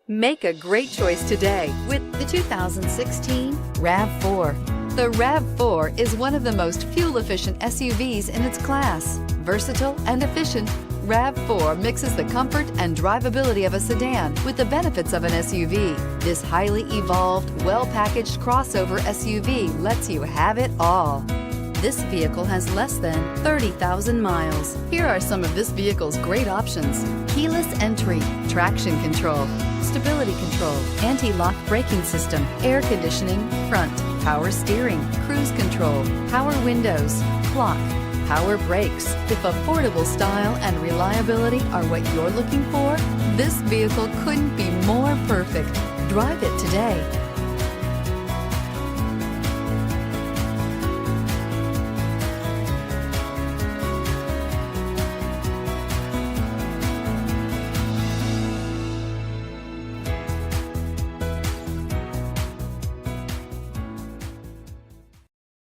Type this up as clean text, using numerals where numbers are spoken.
Make a great choice today with the 2016 RAV4. The RAV4 is one of the most fuel-efficient SUVs in its class. Versatile and efficient, RAV4 mixes the comfort and drivability of a sedan with the benefits of an SUV. This highly evolved, well-packaged crossover SUV lets you have it all. This vehicle has less than 30,000 miles. Here are some of this vehicle's great options: keyless entry, traction control, stability control, anti-lock braking system, air conditioning, front, power steering, cruise control, power windows, clock, power brakes. If affordable style and reliability are what you're looking for, this vehicle couldn't be more perfect. Drive it today.